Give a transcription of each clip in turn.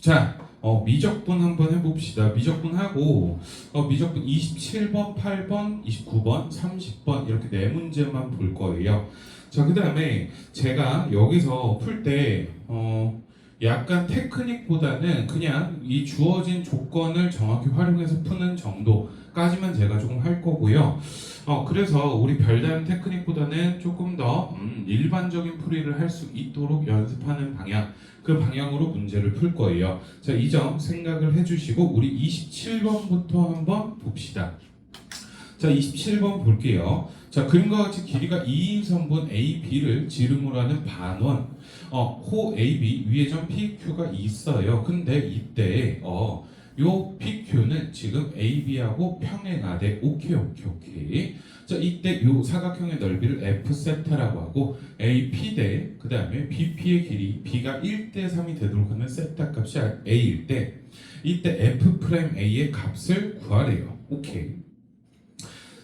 자, 미적분 한번 해봅시다. 미적분하고 미적분 27번, 8번, 29번, 30번 이렇게 네 문제만 볼 거예요. 자, 그 다음에 제가 여기서 풀 때 약간 테크닉보다는 그냥 이 주어진 조건을 정확히 활용해서 푸는 정도까지만 제가 조금 할 거고요. 그래서 우리 별다른 테크닉보다는 조금 더 일반적인 풀이를 할 수 있도록 연습하는 방향, 그 방향으로 문제를 풀 거예요. 자, 이 점 생각을 해주시고 우리 27번부터 한번 봅시다. 자, 27번 볼게요. 자, 그림과 같이 길이가 2인 선분 AB를 지름으로 하는 반원 호 AB 위에 점 PQ가 있어요. 근데 이때 요 PQ는 지금 AB하고 평행하되 오케이. 자, 이때 요 사각형의 넓이를 F 세타라고 하고 AP 대 그 다음에 BP의 길이 B가 1대 3이 되도록 하는 세타 값이 A일 때 이때 F 프라임 A의 값을 구하래요. 오케이.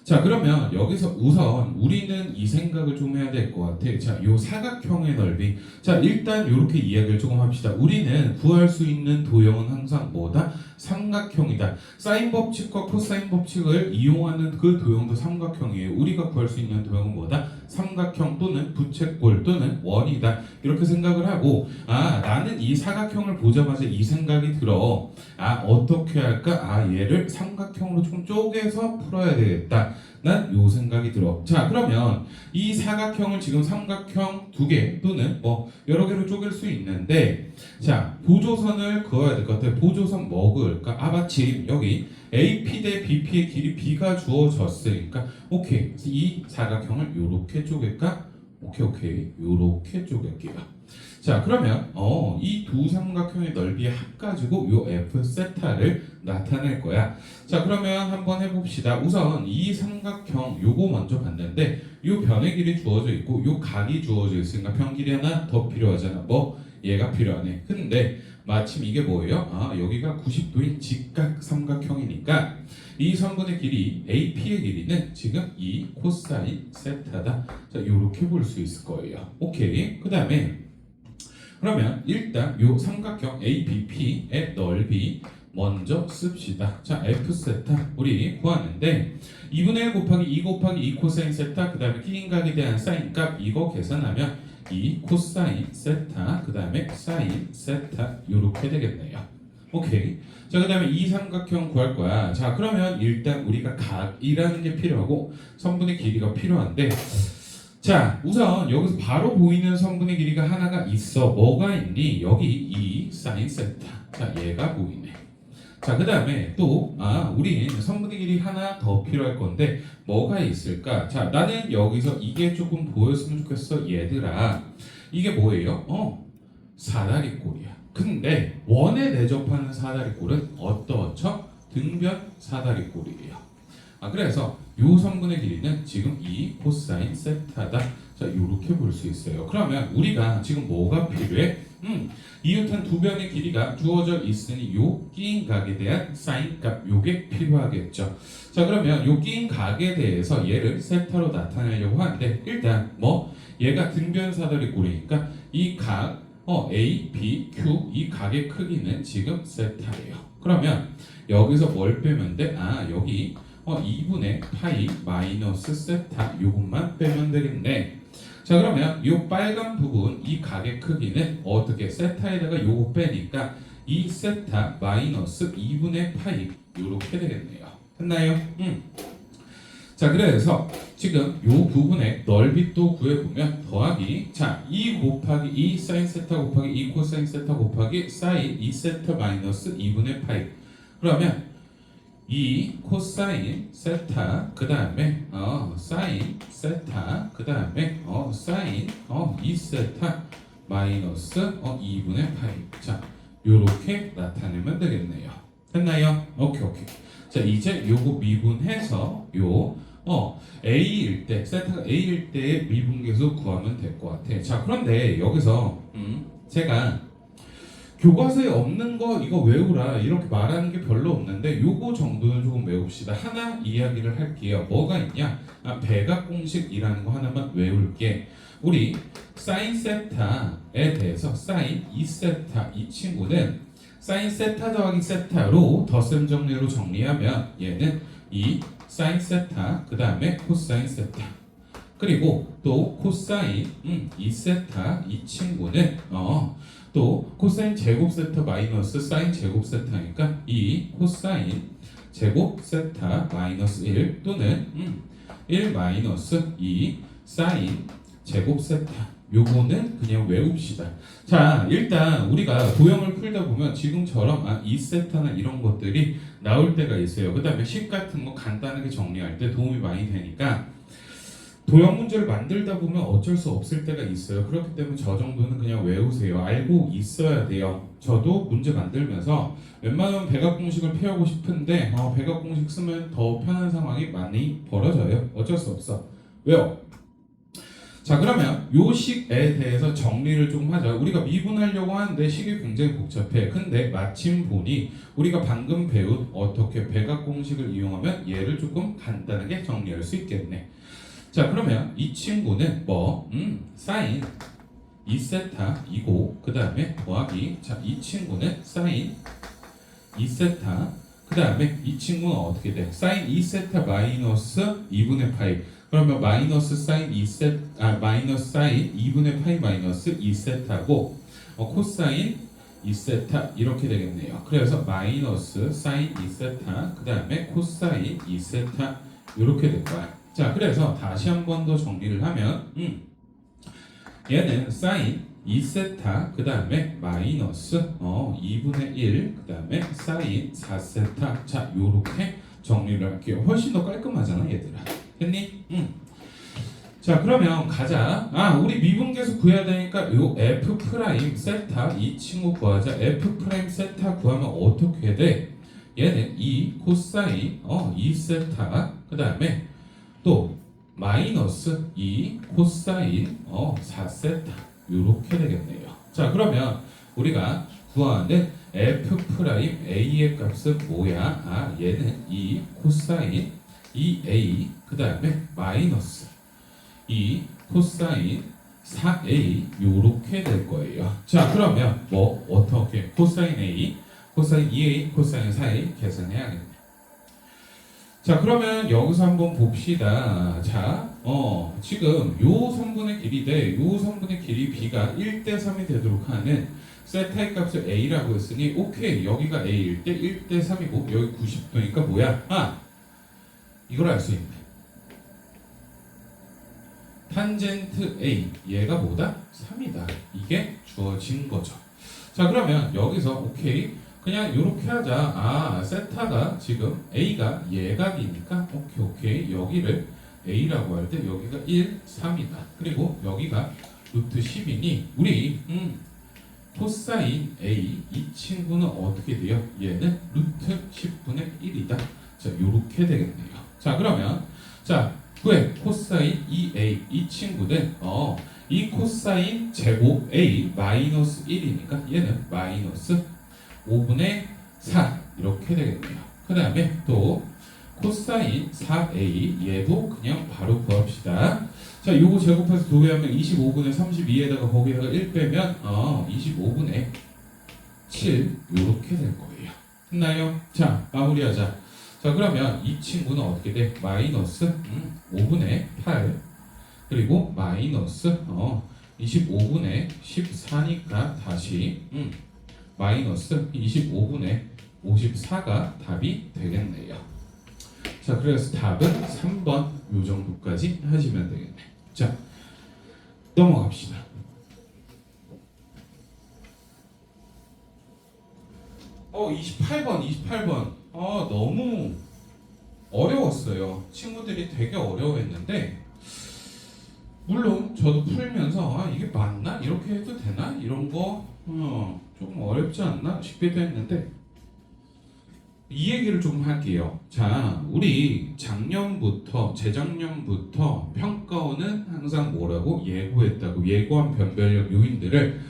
자, 그러면 여기서 우선 우리는 이 생각을 좀 해야 될 것 같아. 자, 요 사각형의 넓이. 자, 일단 이렇게 이야기를 조금 합시다. 우리는 구할 수 있는 도형은 항상 뭐다? 삼각형이다. 사인 법칙과 코사인 법칙을 이용하는 그 도형도 삼각형이에요. 우리가 구할 수 있는 도형은 뭐다? 삼각형 또는 부채꼴 또는 원이다. 이렇게 생각을 하고, 나는 이 사각형을 보자마자 이 생각이 들어. 어떻게 할까? 얘를 삼각형으로 좀 쪼개서 풀어야 되겠다. 난 요 생각이 들어. 자, 그러면 이 사각형을 지금 삼각형 두 개 또는 뭐 여러 개로 쪼갤 수 있는데, 자, 보조선을 그어야 될 것 같아요. 보조선 뭐 그을까? 마침 여기 AP 대 BP의 길이 B가 주어졌으니까 오케이. 그래서 이 사각형을 요렇게 쪼갤까? 오케이. 요렇게 쪼갤게요. 자, 그러면 이 두 삼각형의 넓이의 합 가지고 요 F 세타를 나타낼 거야. 자, 그러면 한번 해봅시다. 우선 이 삼각형 요거 먼저 봤는데 요 변의 길이 주어져 있고 요 각이 주어져 있으니까 변길이 하나 더 필요하잖아. 뭐 얘가 필요하네. 근데 마침 이게 뭐예요? 여기가 90도인 직각 삼각형이니까 이 선분의 길이 AP의 길이는 지금 이 코사인 세타다. 자, 요렇게 볼 수 있을 거예요. 오케이. 그 다음에 그러면 일단 요 삼각형 ABP의 넓이 먼저 씁시다. 자, F 세타 우리 구하는데 2분의 1 곱하기 2 곱하기 2 코사인 세타 그 다음에 끼인 각에 대한 사인 값 이거 계산하면 2 코사인 세타 그 다음에 사인 세타 요렇게 되겠네요. 오케이. 자, 그 다음에 이 삼각형 구할 거야. 자, 그러면 일단 우리가 각이라는 게 필요하고 선분의 길이가 필요한데 자, 우선 여기서 바로 보이는 성분의 길이가 하나가 있어. 뭐가 있니? 여기 이 사인 세타. 자, 얘가 보이네. 자, 그 다음에 또 우리 성분의 길이 하나 더 필요할 건데 뭐가 있을까? 자, 나는 여기서 이게 조금 보였으면 좋겠어. 얘들아, 이게 뭐예요? 사다리꼴이야. 근데 원에 내접하는 사다리꼴은 어떠하죠? 등변 사다리꼴이에요. 그래서 요 성분의 길이는 지금 이 코사인 세타다. 자, 요렇게 볼 수 있어요. 그러면 우리가 지금 뭐가 필요해? 이웃한 두 변의 길이가 주어져 있으니 요 끼인 각에 대한 사인 값 요게 필요하겠죠. 자, 그러면 요 끼인 각에 대해서 얘를 세타로 나타내려고 하는데 일단 뭐 얘가 등변 사다리꼴이니까 이 각 A, B, Q 이 각의 크기는 지금 세타예요. 그러면 여기서 뭘 빼면 돼? 여기 2분의 파이 마이너스 세타 요것만 빼면 되겠네. 자, 그러면 이 빨간 부분 이 각의 크기는 어떻게 세타에다가 요거 빼니까 이 세타 마이너스 2분의 파이 요렇게 되겠네요. 됐나요? 자, 그래서 지금 요 부분의 넓이 또 구해보면 더하기 자, 2 곱하기 2 사인 세타 곱하기 2 코사인 세타 곱하기 사인 2 세타 마이너스 2분의 파이 그러면 2 코사인 세타 그 다음에 사인 세타 그 다음에 사인 2세타 마이너스 2분의 파이 자, 요렇게 나타내면 되겠네요. 됐나요? 오케이. 자, 이제 요거 미분해서 A일 때 세타가 A일 때의 미분계수 구하면 될 것 같아. 자, 그런데 여기서 제가 교과서에 없는 거 이거 외우라 이렇게 말하는 게 별로 없는데 요거 정도는 조금 외웁시다. 하나 이야기를 할게요. 뭐가 있냐? 배각 공식이라는 거 하나만 외울게. 우리 사인 세타에 대해서 사인 2세타 이 친구는 사인 세타 더하기 세타로 덧셈 정리로 정리하면 얘는 이 사인 세타 그 다음에 코사인 세타 그리고 또 코사인 2세타 이 친구는 또 코사인 제곱 세타 마이너스 사인 제곱 세타니까 이 코사인 제곱 세타 마이너스 1 또는 1 마이너스 2 사인 제곱 세타 요거는 그냥 외웁시다. 자, 일단 우리가 도형을 풀다 보면 지금처럼 2세타나 이런 것들이 나올 때가 있어요. 그 다음에 식 같은 거 간단하게 정리할 때 도움이 많이 되니까 도형 문제를 만들다 보면 어쩔 수 없을 때가 있어요. 그렇기 때문에 저 정도는 그냥 외우세요. 알고 있어야 돼요. 저도 문제 만들면서 웬만하면 백악 공식을 피하고 싶은데 백악 공식 쓰면 더 편한 상황이 많이 벌어져요. 어쩔 수 없어. 왜요? 자, 그러면 요 식에 대해서 정리를 좀 하자. 우리가 미분하려고 하는데 식이 굉장히 복잡해. 근데 마침 보니 우리가 방금 배운 어떻게 백악 공식을 이용하면 얘를 조금 간단하게 정리할 수 있겠네. 자, 그러면 이 친구는 사인 2세타이고 그 다음에 더하기 자, 이 친구는 사인 2세타 그 다음에 이 친구는 어떻게 돼? 사인 2세타 마이너스 2분의 파이 그러면 마이너스 사인 2세타 마이너스 사인 2분의 파이 마이너스 2세타고 코사인 2세타 이렇게 되겠네요. 그래서 마이너스 사인 2세타 그 다음에 코사인 2세타 이렇게 될 거야. 자, 그래서 다시 한 번 더 정리를 하면 얘는 사인 2세타 그 다음에 마이너스 2분의 1 그 다음에 사인 4세타 자, 요렇게 정리를 할게요. 훨씬 더 깔끔하잖아 얘들아. 했니? 자, 그러면 가자. 우리 미분계수 구해야 되니까 요 f 프라임 세타 이 친구 구하자. f 프라임 세타 구하면 어떻게 돼? 얘는 2 코사인 2세타 그 다음에 또 마이너스 2 코사인 4세타 요렇게 되겠네요. 자, 그러면 우리가 구하는 f 프라임 a의 값은 뭐야? 얘는 2 코사인 2a 그 다음에 마이너스 2 코사인 4a 요렇게 될 거예요. 자, 그러면 어떻게 코사인 a 코사인 2a 코사인 4a 계산해야겠네. 자, 그러면 여기서 한번 봅시다. 자, 지금 요 성분의 길이 대 요 성분의 길이 b가 1대 3이 되도록 하는 세타의 값을 a라고 했으니 오케이, 여기가 a일 때 1대 3이고 여기 90도니까 뭐야? 이걸 알 수 있네. 탄젠트 a 얘가 뭐다? 3이다. 이게 주어진 거죠. 자, 그러면 여기서 오케이 그냥 이렇게 하자. 세타가 지금 a가 예각이니까 오케이 여기를 a라고 할 때 여기가 1, 3이다. 그리고 여기가 루트 10이니 우리 코사인 a 이 친구는 어떻게 돼요? 얘는 루트 10분의 1이다. 자, 요렇게 되겠네요. 자, 그러면 자 구해 코사인 2a 이 친구는 이 코사인 제곱 a 마이너스 1이니까 얘는 마이너스 5분의 4 이렇게 되겠네요. 그 다음에 또 코사인 4a 얘도 그냥 바로 구합시다. 자, 요거 제곱해서 2배 하면 25분의 32에다가 거기다가 1 빼면 25분의 7 요렇게 될 거예요. 됐나요? 자, 마무리하자. 자, 그러면 이 친구는 어떻게 돼? 마이너스 5분의 8 그리고 마이너스 25분의 14니까 다시 마이너스 25분의 54가 답이 되겠네요. 자, 그래서 답은 3번 요 정도까지 하시면 되겠네. 자, 넘어갑시다. 28번. 너무 어려웠어요. 친구들이 되게 어려워했는데 물론 저도 풀면서 이게 맞나? 이렇게 해도 되나? 이런 거 조금 어렵지 않나 싶기도 했는데 이 얘기를 좀 할게요. 자, 우리 작년부터 재작년부터 평가원은 항상 뭐라고 예고했다고 예고한 변별력 요인들을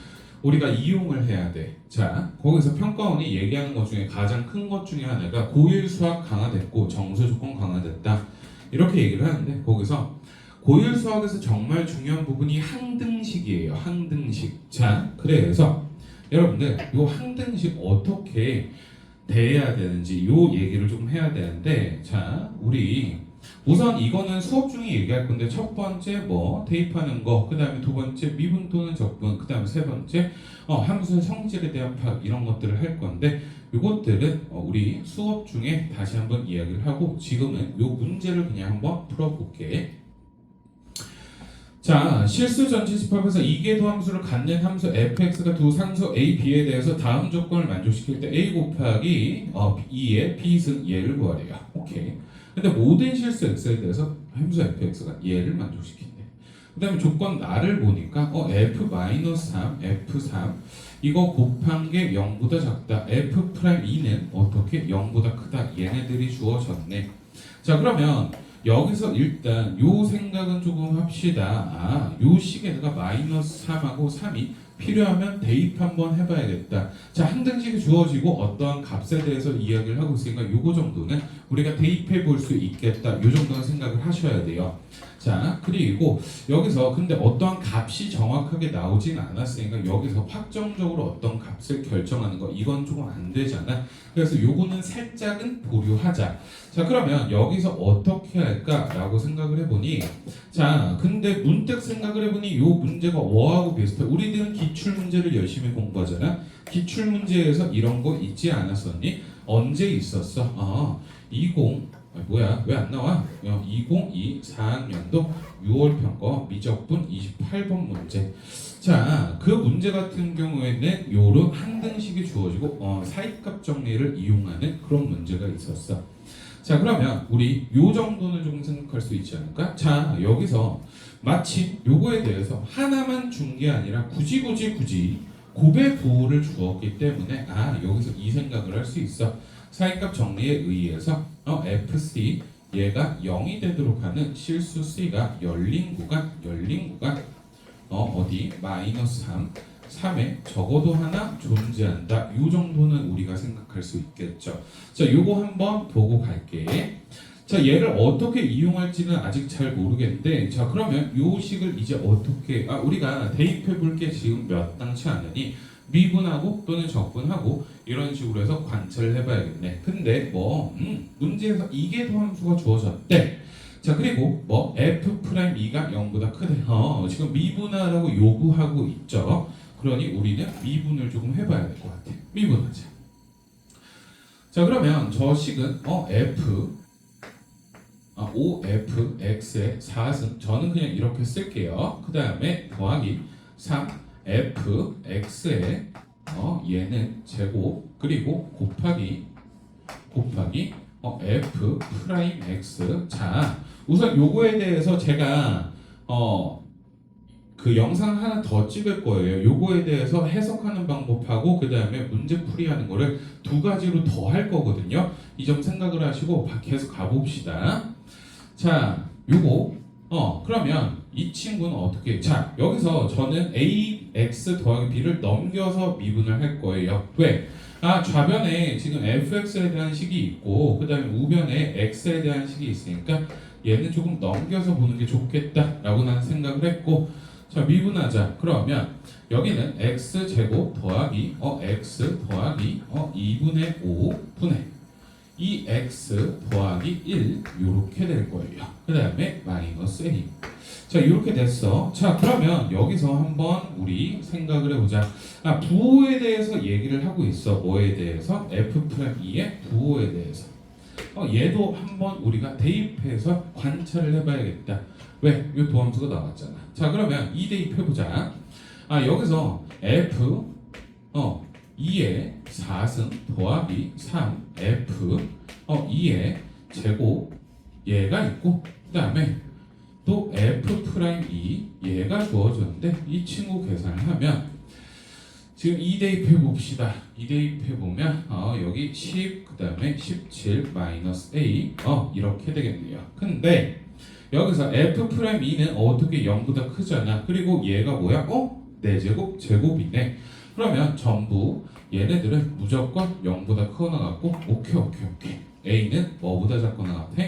우리가 이용을 해야 돼. 자, 거기서 평가원이 얘기하는 것 중에 가장 큰 것 중에 하나가 고일 수학 강화됐고 정수 조건 강화됐다 이렇게 얘기를 하는데 거기서 고일 수학에서 정말 중요한 부분이 항등식이에요. 항등식. 자, 그래서 여러분들 요 항등식 어떻게 대해야 되는지 요 얘기를 좀 해야 되는데, 자 우리 우선 이거는 수업 중에 얘기할 건데, 첫 번째 뭐 대입하는 거, 그 다음에 두 번째 미분 또는 적분, 그 다음에 세 번째 함수의 성질에 대한 파악, 이런 것들을 할 건데, 요것들은 우리 수업 중에 다시 한번 이야기를 하고, 지금은 요 문제를 그냥 한번 풀어볼게. 자, 실수 전체 집합에서 이계도 함수를 갖는 함수 fx가 두 상수 a, b에 대해서 다음 조건을 만족시킬 때 a 곱하기 2의 b승 얘를 구하래요. 오케이. 근데 모든 실수 x에 대해서 함수 fx가 얘를 만족시킨대. 그 다음에 조건 나를 보니까 f-3, f3 이거 곱한 게 0보다 작다. f'2는 어떻게 0보다 크다. 얘네들이 주어졌네. 자, 그러면 여기서 일단 요 생각은 조금 합시다. 요 식에다가 -3하고 3이 필요하면 대입 한번 해봐야겠다. 자, 항등식이 주어지고 어떠한 값에 대해서 이야기를 하고 있으니까 요거 정도는 우리가 대입해 볼 수 있겠다. 요 정도는 생각을 하셔야 돼요. 자, 그리고 여기서 근데 어떠한 값이 정확하게 나오진 않았으니까 여기서 확정적으로 어떤 값을 결정하는 거, 이건 조금 안 되잖아. 그래서 요거는 살짝은 보류하자. 자, 그러면 여기서 어떻게 할까라고 생각을 해보니, 자 근데 문득 생각을 해보니 요 문제가 뭐하고 비슷해. 우리들은 기출문제를 열심히 공부하잖아. 기출문제에서 이런 거 있지 않았었니? 언제 있었어? 20 뭐야 왜 안 나와? 2024 4학년도 6월 평가 미적분 28번 문제. 자, 그 문제 같은 경우에는 요런 항등식이 주어지고 사이값 정리를 이용하는 그런 문제가 있었어. 자, 그러면 우리 요 정도는 조금 생각할 수 있지 않을까? 자, 여기서 마치 요거에 대해서 하나만 준 게 아니라 굳이 곱의 부호를 주었기 때문에 여기서 이 생각을 할 수 있어. 사이값 정리에 의해서 FC 얘가 0이 되도록 하는 실수 C가 열린 구간 어디 -3 3에 적어도 하나 존재한다. 이 정도는 우리가 생각할 수 있겠죠. 자, 요거 한번 보고 갈게. 자, 얘를 어떻게 이용할지는 아직 잘 모르겠는데, 자 그러면 요 식을 이제 어떻게 우리가 대입해 볼 게 지금 몇 당치 않으니 미분하고 또는 적분하고 이런 식으로 해서 관찰을 해봐야겠네. 근데 문제에서 이계도 함수가 주어졌대. 자, 그리고 f'2가 0보다 크대. 지금 미분하라고 요구하고 있죠. 그러니 우리는 미분을 조금 해봐야 될 것 같아. 미분하자. 자, 그러면 저 식은 OFX의 4승, 저는 그냥 이렇게 쓸게요. 그 다음에 더하기 3FX의 얘는 제곱, 그리고 곱하기 F'(x). 자, 우선 요거에 대해서 제가 그 영상 하나 더 찍을 거예요. 요거에 대해서 해석하는 방법하고 그 다음에 문제 풀이하는 거를 두 가지로 더 할 거거든요. 이 점 생각을 하시고 계속 가봅시다. 자, 요거 그러면 이 친구는 어떻게? 자, 여기서 저는 AX 더하기 B를 넘겨서 미분을 할 거예요. 왜? 좌변에 지금 fx에 대한 식이 있고 그 다음에 우변에 x에 대한 식이 있으니까 얘는 조금 넘겨서 보는 게 좋겠다라고 나는 생각을 했고, 자, 미분하자. 그러면 여기는 x제곱 더하기 x 더하기 2분의 5분의 2x 더하기 1 요렇게 될 거예요. 그 다음에 마이너스 a. 자, 이렇게 됐어. 자, 그러면 여기서 한번 우리 생각을 해보자. 부호에 대해서 얘기를 하고 있어. 뭐에 대해서? F'2의 부호에 대해서. 얘도 한번 우리가 대입해서 관찰을 해봐야겠다. 왜? 이 도함수가 나왔잖아. 자, 그러면 이 대입해보자. 여기서 F 2의 4승 더하기 3F 2의 제곱 얘가 있고, 그 다음에 또 F'2 얘가 주어졌는데 이 친구 계산을 하면 지금 2 대입해 봅시다. 2 대입해 보면 여기 10, 그 다음에 17 마이너스 A 이렇게 되겠네요. 근데 여기서 F'2는 어떻게 0보다 크잖아. 그리고 얘가 뭐야? 4제곱 제곱이네. 그러면 전부 얘네들은 무조건 0보다 크거나 같고, 오케이. A는 뭐보다 작거나 같아?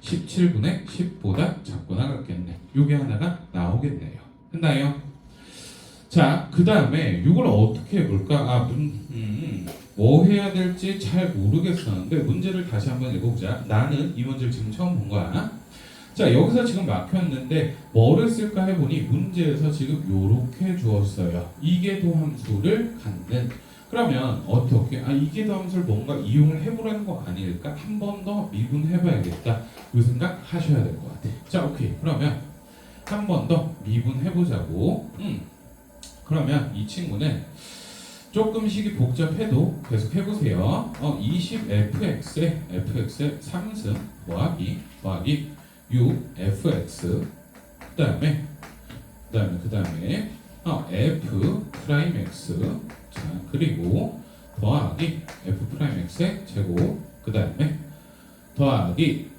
17분의 10보다 작거나 같겠네. 요게 하나가 나오겠네요. 했나요? 자, 그 다음에 이걸 어떻게 해볼까? 뭐 해야 될지 잘 모르겠었는데 문제를 다시 한번 읽어보자. 나는 이 문제를 지금 처음 본 거야. 자, 여기서 지금 막혔는데 뭐를 쓸까 해보니 문제에서 지금 요렇게 주었어요. 이계도 함수를 갖는. 그러면 어떻게? 이계도 함수를 뭔가 이용을 해보라는 거 아닐까? 한 번 더 미분해봐야겠다. 이 생각 하셔야 될 것 같아. 자, 오케이. 그러면 한 번 더 미분해보자고. 그러면 이 친구는 조금씩이 복잡해도 계속 해보세요. 20fx에 fx의 3승 더하기 6fx 그다음에 f 프라임 x 자 그리고 더하기 f 프라임 x의 제곱 그다음에 더하기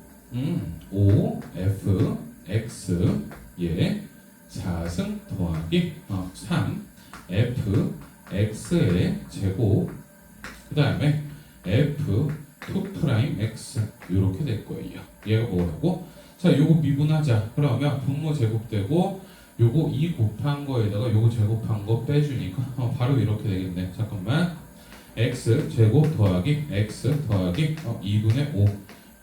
5f x 예 4승 더하기 3 f x의 제곱 그 다음에 f 2 프라임 x 이렇게 될 거예요. 얘가 뭐라고? 자, 요거 미분하자. 그러면 분모 제곱되고 요거 2 곱한 거에다가 요거 제곱한 거 빼주니까 바로 이렇게 되겠네. 잠깐만. x 제곱 더하기 x 더하기 2분의 5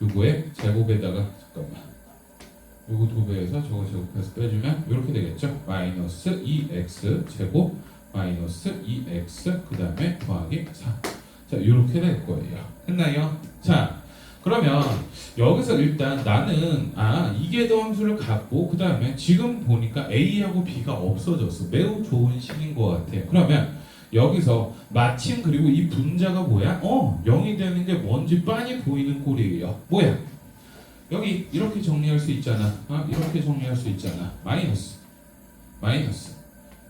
요거의 제곱에다가 잠깐만. 요거 2배에서 저거 제곱해서 빼주면 이렇게 되겠죠. 마이너스 2x 제곱 마이너스 2x 그 다음에 더하기 4. 자, 이렇게 될 거예요. 했나요? 자, 그러면 여기서 일단 나는 이계도 함수를 갖고 그 다음에 지금 보니까 A하고 B가 없어졌어. 매우 좋은 식인 것 같아. 그러면 여기서 마침 그리고 이 분자가 뭐야? 0이 되는 게 뭔지 빤히 보이는 꼴이에요. 뭐야? 여기 이렇게 정리할 수 있잖아. 이렇게 정리할 수 있잖아. 마이너스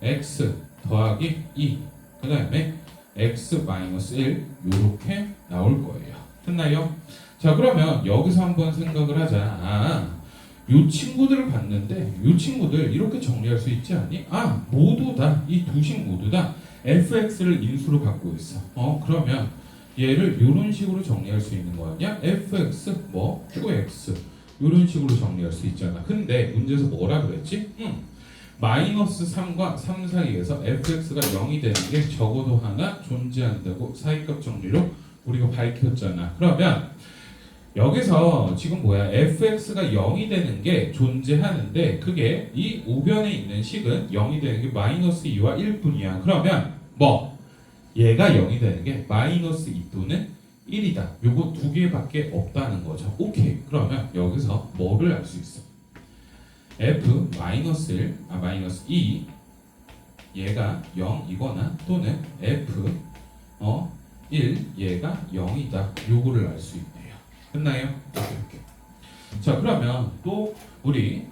x 더하기 2 그 다음에 x 마이너스 1 요렇게 나올 거예요. 됐나요? 자, 그러면 여기서 한번 생각을 하자. 요 친구들을 봤는데 요 친구들 이렇게 정리할 수 있지 않니? 모두 다 이 두 식 모두 다 fx를 인수로 갖고 있어. 그러면 얘를 이런 식으로 정리할 수 있는 거 아니야? fx qx 이런 식으로 정리할 수 있잖아. 근데 문제에서 뭐라 그랬지? 마이너스 3과 3 사이에서 fx가 0이 되는 게 적어도 하나 존재한다고 사이값 정리로 우리가 밝혔잖아. 그러면 여기서 지금 뭐야? fx가 0이 되는 게 존재하는데 그게 이 우변에 있는 식은 0이 되는 게 마이너스 2와 1뿐이야. 그러면 얘가 0이 되는 게 마이너스 2 또는 1이다. 요거 두 개밖에 없다는 거죠. 오케이. 그러면 여기서 뭐를 알 수 있어? f 마이너스 1, 마이너스 2 얘가 0이거나 또는 f 1 얘가 0이다. 요거를 알 수 있네요. 됐나요? 이렇게. 자, 그러면 또 우리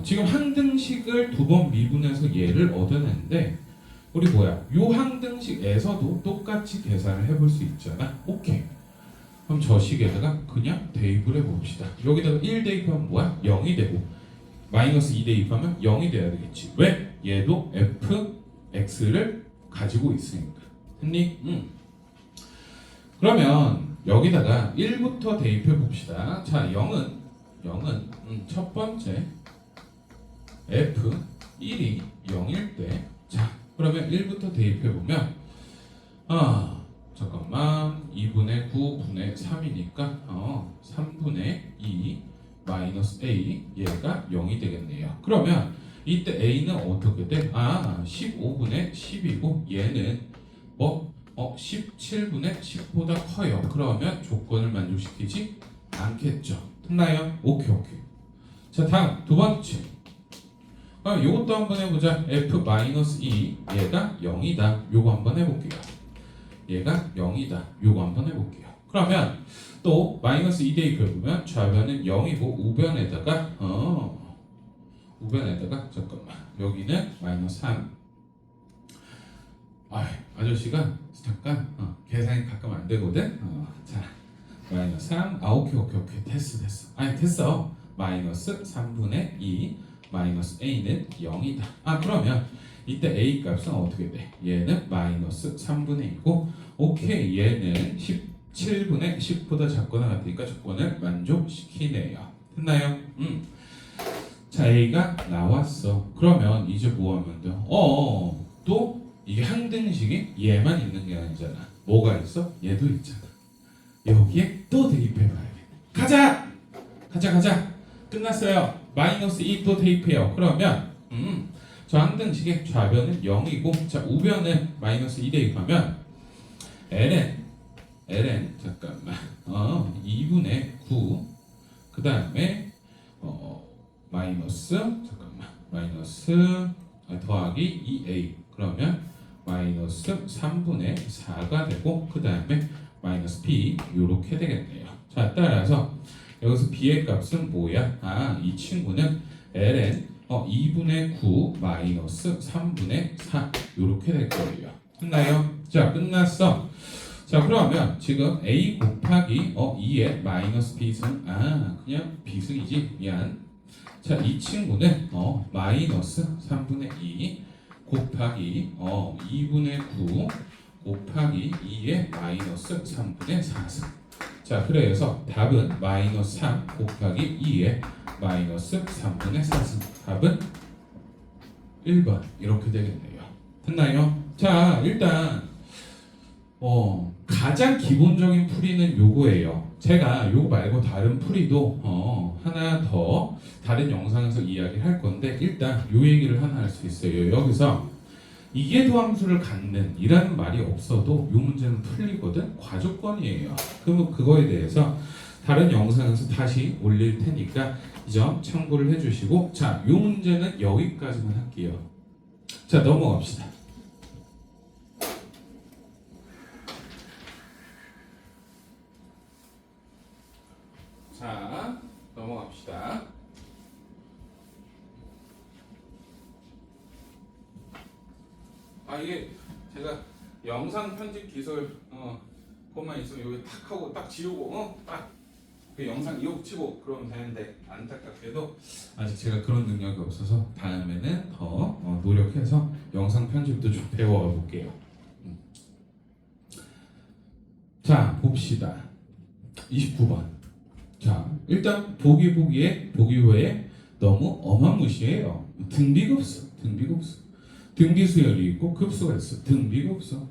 지금 항등식을 두 번 미분해서 얘를 얻어냈는데 우리 뭐야? 요 항등식에서도 똑같이 계산을 해볼 수 있잖아. 오케이. 그럼 저 식에다가 그냥 대입을 해봅시다. 여기다가 1 대입하면 뭐야? 0이 되고 마이너스 2 대입하면 0이 돼야 되겠지. 왜? 얘도 fx를 가지고 있으니까. 했니? 그러면 여기다가 1부터 대입해 봅시다. 자, 0은 첫 번째 f 1이 0일 때 자, 그러면 1부터 대입해 보면 잠깐만 2분의 9분의 3이니까 3분의 2 마이너스 a 얘가 0이 되겠네요. 그러면 이때 a는 어떻게 돼? 15분의 10이고 얘는 17분의 10보다 커요. 그러면 조건을 만족시키지 않겠죠. 됐나요? 오케이. 자, 다음 두 번째. 요것도 한번 해보자. f-2 얘가 0이다. 요거 한번 해볼게요. 얘가 0이다. 요거 한번 해볼게요. 그러면 또 마이너스 2 대입해보면 좌변은 0이고 우변에다가 잠깐만 여기는 마이너스 3 아저씨가 잠깐 계산이 가끔 안 되거든. 자, 마이너스 3 오케이 됐어. 마이너스 3분의 2 마이너스 a는 0이다. 그러면 이때 a 값은 어떻게 돼? 얘는 마이너스 3분의 2고 오케이 얘는 17분의 10보다 작거나 같으니까 조건을 만족시키네요. 됐나요? 자, a가 나왔어. 그러면 이제 뭐 하면 돼? 또 이게 항등식이 얘만 있는 게 아니잖아. 뭐가 있어? 얘도 있잖아. 여기에 또 대입해봐야겠네. 가자. 끝났어요. 마이너스 2 또 대입해요. 그러면 저 항등식의 좌변은 0이고 자 우변은 마이너스 2 대입하면 ln 잠깐만 2분의 9 그 다음에 마이너스 더하기 2a 그러면 마이너스 3분의 4가 되고 그 다음에 마이너스 b 요렇게 되겠네요. 자 따라서 여기서 b의 값은 뭐야? 이 친구는 ln 2분의 9 마이너스 3분의 4 요렇게 될 거예요. 끝나요? 자 끝났어. 자 그러면 지금 a 곱하기 2의 마이너스 b승 그냥 b승이지 미안. 자 이 친구는 마이너스 3분의 2 곱하기 2분의 9 곱하기 2의 마이너스 3분의 4승. 자 그래서 답은 마이너스 3 곱하기 2의 마이너스 3분의 4승. 답은 1번 이렇게 되겠네요. 됐나요? 자 일단 가장 기본적인 풀이는 요거예요. 제가 요거 말고 다른 풀이도 하나 더 다른 영상에서 이야기를 할 건데 일단 요 얘기를 하나 할 수 있어요. 여기서 이계도함수를 갖는 이라는 말이 없어도 요 문제는 풀리거든. 과조건이에요. 그럼 그거에 대해서 다른 영상에서 다시 올릴 테니까 이 점 참고를 해주시고 자, 요 문제는 여기까지만 할게요. 자, 넘어갑시다. 자, 넘어갑시다. 이게 제가 영상 편집 기술 그것만 있으면 여기 탁 하고 딱 지우고 그 영상 이어붙이고 그러면 되는데 안타깝게도 아직 제가 그런 능력이 없어서 다음에는 더 노력해서 영상 편집도 좀 배워 볼게요. 자 봅시다. 29번. 자 일단 보기호에 너무 어마무시해요. 등비급수. 등비수열이 있고 급수가 있어. 등비급수.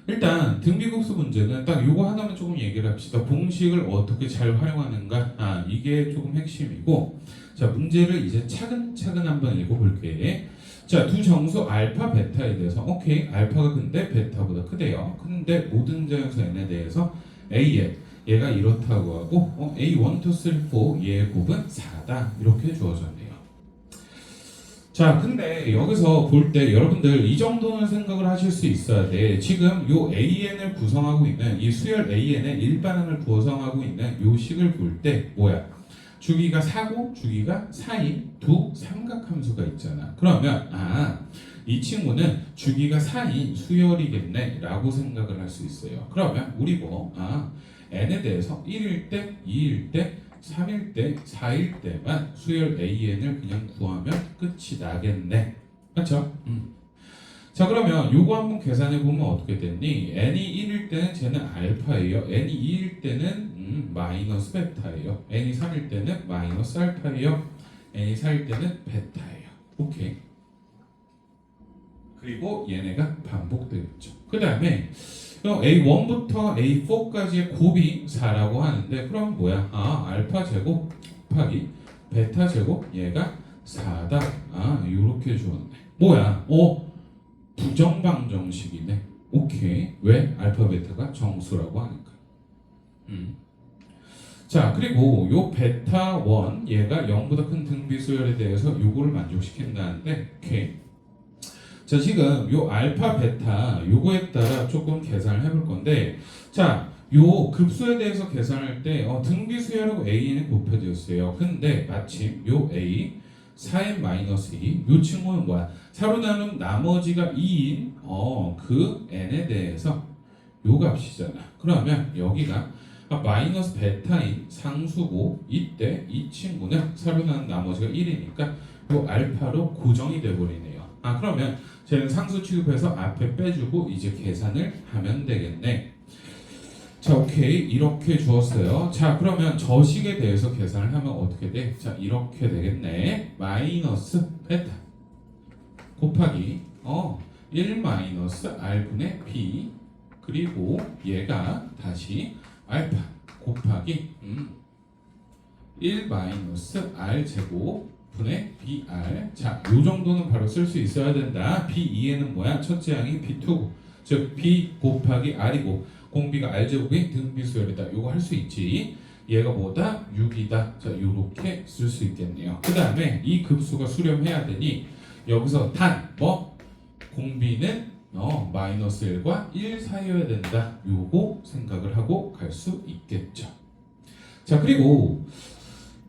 일단 등비급수 문제는 딱 요거 하나만 조금 얘기를 합시다. 공식을 어떻게 잘 활용하는가 이게 조금 핵심이고 자 문제를 이제 차근차근 한번 읽어볼게. 자 두 정수 알파 베타에 대해서 오케이 알파가 근데 베타보다 크대요. 근데 모든 자연수 n에 대해서 a에 얘가 이렇다고 하고 a1, 2, 3, 4 얘의 곱은 4다 이렇게 주어졌네요. 자 근데 여기서 볼 때 여러분들 이 정도는 생각을 하실 수 있어야 돼. 지금 요 AN을 구성하고 있는 이 수열 AN의 일반항을 구성하고 있는 요 식을 볼 때 뭐야? 주기가 4고 주기가 4인 두 삼각함수가 있잖아. 그러면 이 친구는 주기가 4인 수열이겠네 라고 생각을 할 수 있어요. 그러면 우리 n에 대해서 1일 때, 2일 때, 3일 때, 4일 때만 수열 AN을 그냥 구하면 끝이 나겠네. 맞죠? 자 그러면 요거 한번 계산해 보면 어떻게 됐니? n이 1일 때는 쟤는 알파예요. n이 2일 때는 마이너스 베타예요. n이 3일 때는 마이너스 알파예요. n이 4일 때는 베타예요. 오케이. 그리고 얘네가 반복되겠죠. 그 다음에 A1부터 A4까지의 곱이 4라고 하는데 그럼 뭐야? 알파 제곱 곱하기 베타 제곱 얘가 4다. 요렇게 주었네. 뭐야? 부정방정식이네. 오케이. 왜? 알파 베타가 정수라고 하니까. 자 그리고 요 베타 1 얘가 0보다 큰 등비수열에 대해서 요거를 만족시킨다는데 오케이. 자 지금 요 알파 베타 요거에 따라 조금 계산을 해볼 건데 자 요 급수에 대해서 계산할 때 등비수열하고 a는 곱해졌어요. 근데 마침 요 a 4n-2 요 친구는 뭐야? 4로 나눈 나머지가 2인 그 n에 대해서 요 값이잖아. 그러면 여기가 마이너스 베타인 상수고 이때 이 친구는 4로 나눈 나머지가 1이니까 요 알파로 고정이 돼버리네요. 그러면 쟤는 상수 취급해서 앞에 빼주고 이제 계산을 하면 되겠네. 자 오케이 이렇게 주었어요. 자 그러면 저식에 대해서 계산을 하면 어떻게 돼? 자 이렇게 되겠네. 마이너스 베타 곱하기 1 마이너스 r분의 b 그리고 얘가 다시 알파 곱하기 1 마이너스 r 제곱 분의 br. 자, 요 정도는 바로 쓸 수 있어야 된다. b2에는 뭐야? 첫째 항이 b2고 즉 b 곱하기 r이고 공비가 r 제곱이 등비수열이다. 요거 할 수 있지. 얘가 뭐다? 6이다. 자, 요렇게 쓸 수 있겠네요. 그 다음에 이 급수가 수렴해야 되니 여기서 단 공비는 마이너스 1과 1 사이여야 된다. 요거 생각을 하고 갈 수 있겠죠. 자, 그리고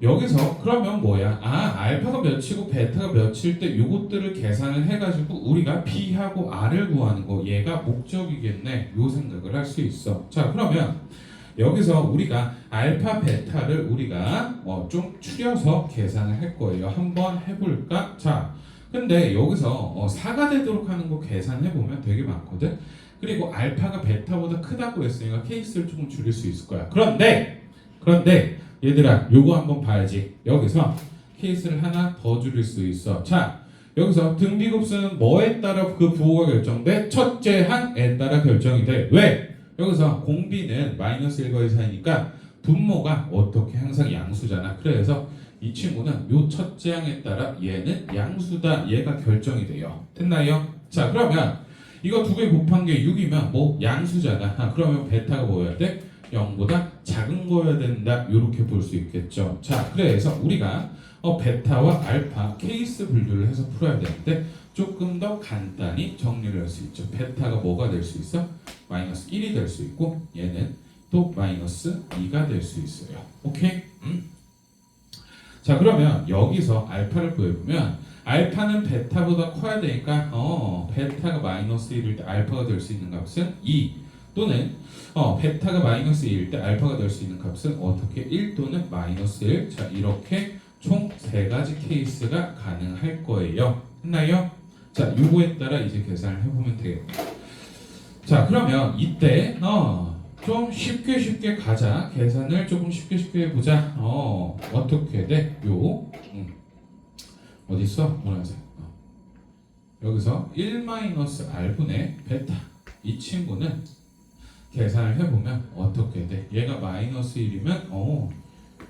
여기서 그러면 뭐야? 알파가 몇이고 베타가 몇일 때 요것들을 계산을 해가지고 우리가 B하고 R을 구하는 거 얘가 목적이겠네. 요 생각을 할 수 있어. 자, 그러면 여기서 우리가 알파 베타를 우리가 좀 추려서 계산을 할 거예요. 한번 해볼까? 자, 근데 여기서 4가 되도록 하는 거 계산해보면 되게 많거든. 그리고 알파가 베타보다 크다고 했으니까 케이스를 조금 줄일 수 있을 거야. 그런데 얘들아, 요거 한번 봐야지. 여기서 케이스를 하나 더 줄일 수 있어. 자, 여기서 등비급수는 뭐에 따라 그 부호가 결정돼? 첫째 항에 따라 결정이 돼. 왜? 여기서 공비는 마이너스 1과 1 사이니까 분모가 어떻게 항상 양수잖아. 그래서 이 친구는 요 첫째 항에 따라 얘는 양수다. 얘가 결정이 돼요. 됐나요? 자, 그러면 이거 두 개 곱한 게 6이면 뭐 양수잖아. 그러면 베타가 뭐여야 돼? 0보다 작은 거여야 된다. 이렇게 볼 수 있겠죠. 자, 그래서 우리가 베타와 알파 케이스 분류를 해서 풀어야 되는데 조금 더 간단히 정리를 할 수 있죠. 베타가 뭐가 될 수 있어? 마이너스 1이 될 수 있고 얘는 또 마이너스 2가 될 수 있어요. 오케이? 자, 그러면 여기서 알파를 구해보면 알파는 베타보다 커야 되니까 베타가 마이너스 1일 때 알파가 될 수 있는 값은 2 또는 베타가 마이너스 1일 때 알파가 될 수 있는 값은 어떻게 1 또는 마이너스 1. 자, 이렇게 총 3가지 케이스가 가능할 거예요. 했나요? 자, 요거에 따라 이제 계산을 해보면 되겠네요. 자, 그러면 이때 좀 쉽게 가자. 계산을 조금 쉽게 해보자. 어떻게 돼? 어디 있어? 노란색. 여기서 1-r분의 베타. 이 친구는 계산을 해보면 어떻게 돼? 얘가 마이너스 1이면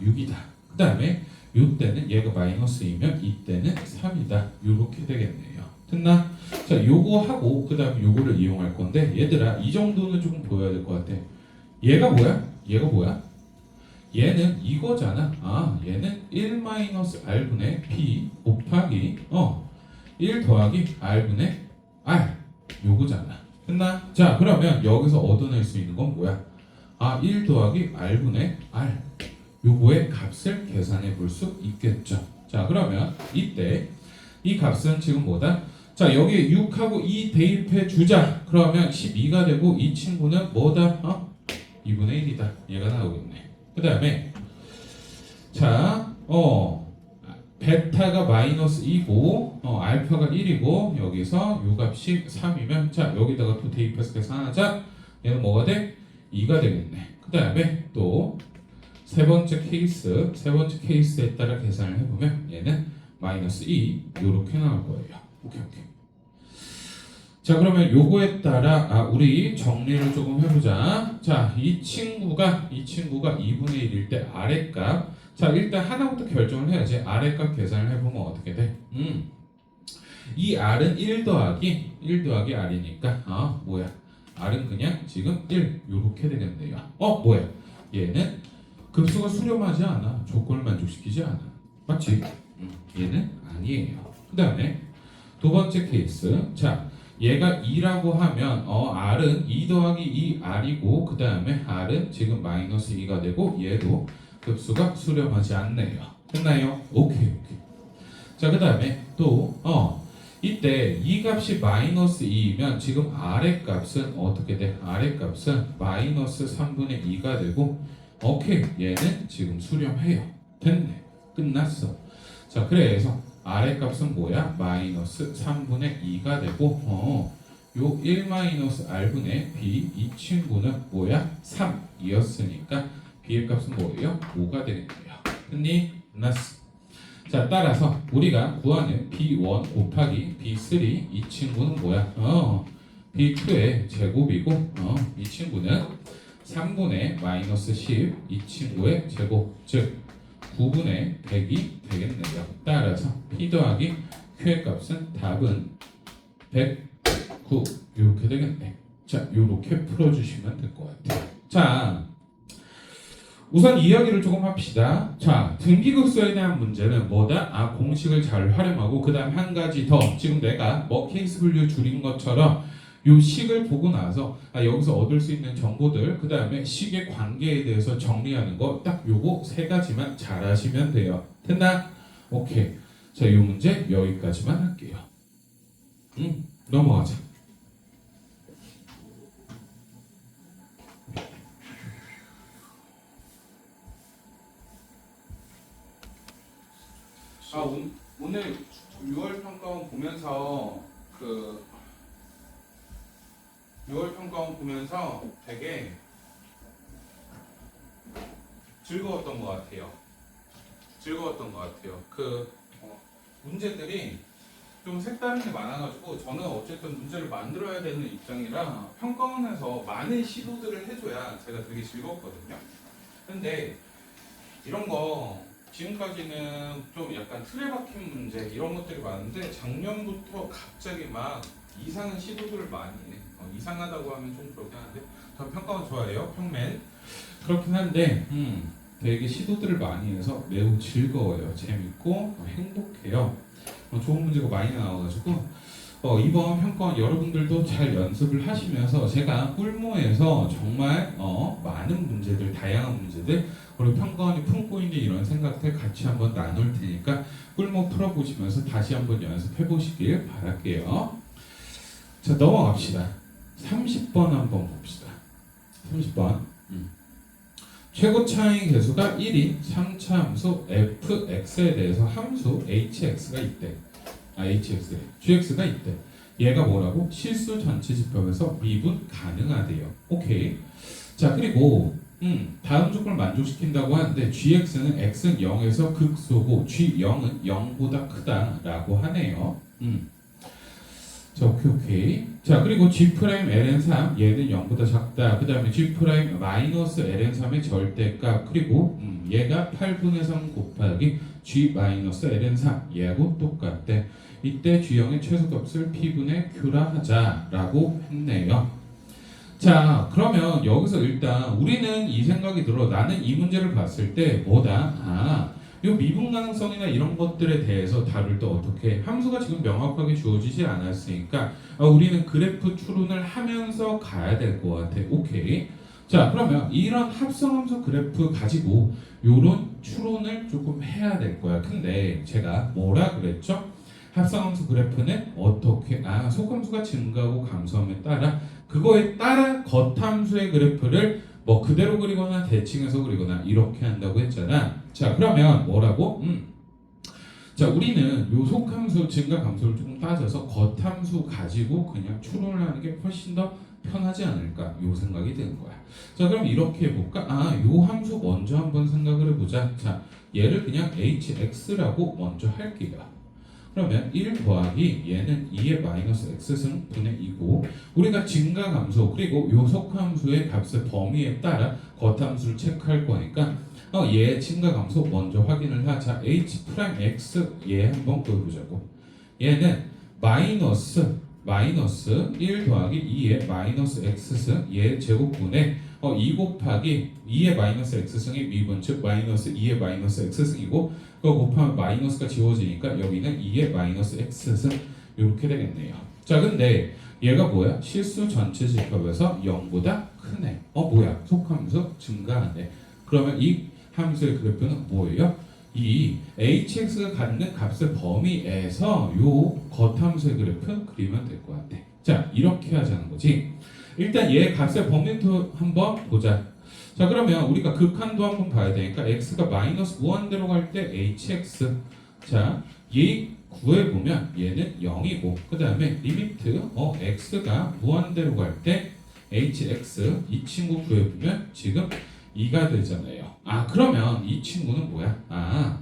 6이다. 그 다음에 요때는 얘가 마이너스 2면 이때는 3이다. 요렇게 되겠네요. 됐나? 자, 요거 하고 그 다음에 요거를 이용할 건데 얘들아, 이 정도는 조금 보여야 될 것 같아. 얘가 뭐야? 얘는 이거잖아. 얘는 1-r분의 p 곱하기 1 더하기 r분의 r 요거잖아. 됐나? 자, 그러면 여기서 얻어낼 수 있는 건 뭐야? 1 더하기 r분의 r 요거의 값을 계산해 볼 수 있겠죠. 자, 그러면 이때 이 값은 지금 뭐다? 자, 여기에 6하고 2 대입해 주자. 그러면 12가 되고 이 친구는 뭐다? 2분의 1이다. 얘가 나오겠네. 그 다음에 자, 베타가 마이너스 2고 알파가 1이고 여기서 요 값이 3이면 자, 여기다가 또 대입해서 계산하자. 얘는 뭐가 돼? 2가 되겠네. 그 다음에 또 세 번째 케이스에 따라 계산을 해보면 얘는 마이너스 2 요렇게 나올 거예요. 오케이. 자, 그러면 요거에 따라 우리 정리를 조금 해보자. 자, 이 친구가 2분의 1일 때 아래값. 자, 일단 하나부터 결정을 해야지. 아래값 계산을 해보면 어떻게 돼? 이 r은 1 더하기 r이니까 뭐야? r은 그냥 지금 1 요렇게 되겠네요. 뭐야? 얘는 급수가 수렴하지 않아. 조건을 만족시키지 않아. 맞지? 얘는 아니에요. 그 다음에 두 번째 케이스. 자, 얘가 2라고 하면 r은 2 더하기 2r이고 그 다음에 r은 지금 마이너스 2가 되고 얘도 급수가 수렴하지 않네요. 됐나요? 오케이. 자, 그 다음에 또 이때 이 값이 마이너스 2이면 지금 r의 값은 어떻게 돼? r의 값은 마이너스 3분의 2가 되고 오케이. 얘는 지금 수렴해요. 됐네. 끝났어. 자, 그래서 r의 값은 뭐야? 마이너스 3분의 2가 되고 요 1-r분의 b 이 친구는 뭐야? 3이었으니까 b의 값은 뭐예요? 5가 되겠네요. 됐니? 끝났어. 자, 따라서 우리가 구하는 B1 곱하기 B3 이 친구는 뭐야? B2의 제곱이고 이 친구는 3분의 마이너스 10 이 친구의 제곱, 즉 9분의 100이 되겠네요. 따라서 P 더하기 Q의 값은 답은 109 이렇게 되겠네. 자, 이렇게 풀어주시면 될 것 같아요. 자, 우선 이야기를 조금 합시다. 자, 등기급수에 대한 문제는 뭐다? 공식을 잘 활용하고 그 다음 한 가지 더 지금 내가 뭐 케이스 분류 줄인 것처럼 요 식을 보고 나서 여기서 얻을 수 있는 정보들 그 다음에 식의 관계에 대해서 정리하는 거 딱 요거 세 가지만 잘 하시면 돼요. 됐나? 오케이. 자, 요 문제 여기까지만 할게요. 넘어가자. 오늘 6월 평가원 보면서 6월 평가원 보면서 되게 즐거웠던 것 같아요. 문제들이 좀 색다른 게 많아가지고 저는 어쨌든 문제를 만들어야 되는 입장이라 평가원에서 많은 시도들을 해줘야 제가 되게 즐겁거든요. 근데 이런 거 지금까지는 좀 약간 틀에 박힌 문제 이런 것들이 많은데 작년부터 갑자기 막 이상한 시도들을 많이 해. 이상하다고 하면 좀 그렇긴 한데 저 평가원 좋아해요. 평맨 그렇긴 한데 되게 시도들을 많이 해서 매우 즐거워요. 재밌고 행복해요. 좋은 문제가 많이 나와가지고 이번 평가원 여러분들도 잘 연습을 하시면서 제가 꿀모에서 정말 많은 문제들 다양한 문제들 그리고 평가원이 품고 있는 이런 생각들 같이 한번 나눌 테니까 꿀모 풀어보시면서 다시 한번 연습해 보시길 바랄게요. 자, 넘어갑시다. 30번 한번 봅시다. 30번 최고 차이 계수가 1인 3차 함수 fx에 대해서 함수 hx가 있대. hx래. gx가 있대. 얘가 뭐라고? 실수 전체 집합에서 미분 가능하대요. 오케이. 자, 그리고 다음 조건을 만족시킨다고 하는데 gx는 x는 0에서 극소고 g0은 0보다 크다라고 하네요. 자, 오케이. 자, 그리고 G'-ln3 얘는 0보다 작다. 그 다음에 G'-ln3의 절대값 그리고 얘가 8분의 3 곱하기 G'-ln3 얘하고 똑같대. 이때 G0의 최소값을 P분의 Q라 하자라고 했네요. 자, 그러면 여기서 일단 우리는 이 생각이 들어. 나는 이 문제를 봤을 때 뭐다? 이 미분 가능성이나 이런 것들에 대해서 다룰 때 어떻게 함수가 지금 명확하게 주어지지 않았으니까 우리는 그래프 추론을 하면서 가야 될 것 같아. 오케이. 자, 그러면 이런 합성함수 그래프 가지고 이런 추론을 조금 해야 될 거야. 근데 제가 뭐라 그랬죠? 합성함수 그래프는 어떻게 속함수가 증가하고 감소함에 따라 그거에 따라 겉함수의 그래프를 뭐 그대로 그리거나 대칭해서 그리거나 이렇게 한다고 했잖아. 자, 그러면 뭐라고? 자, 우리는 요 속함수 증가 감소를 조금 따져서 겉함수 가지고 그냥 추론을 하는 게 훨씬 더 편하지 않을까 요 생각이 드는 거야. 자, 그럼 이렇게 해볼까? 요 함수 먼저 한번 생각을 해보자. 자, 얘를 그냥 hx라고 먼저 할게요. 그러면 1 더하기 얘는 2의 마이너스 x승 분의 2고 우리가 증가 감소 그리고 요 속함수의 값의 범위에 따라 겉함수를 체크할 거니까 얘 증가 감소 먼저 확인을 하자. h'(x) 얘 한번 구해보자고. 얘는 마이너스 1 더하기 2의 마이너스 x승 얘 제곱분의 2 곱하기 2의 마이너스 x승의 미분 즉 마이너스 2의 마이너스 x승이고 그거 곱하면 마이너스가 지워지니까 여기는 2의 마이너스 x승 이렇게 되겠네요. 자, 근데 얘가 뭐야? 실수 전체 집합에서 0보다 크네. 뭐야? 속함수 증가하네. 그러면 이 함수의 그래프는 뭐예요? 이 hx가 갖는 값의 범위에서 요 겉함수의 그래프 그리면 될 것 같아. 자, 이렇게 하자는 거지. 일단 얘 값의 범위도 한번 보자. 자, 그러면 우리가 극한도 한번 봐야 되니까 x가 마이너스 무한대로 갈 때 hx. 자, 얘 구해보면 얘는 0이고 그 다음에 리미트 x가 무한대로 갈 때 hx 이 친구 구해보면 지금 2가 되잖아요. 그러면 이 친구는 뭐야?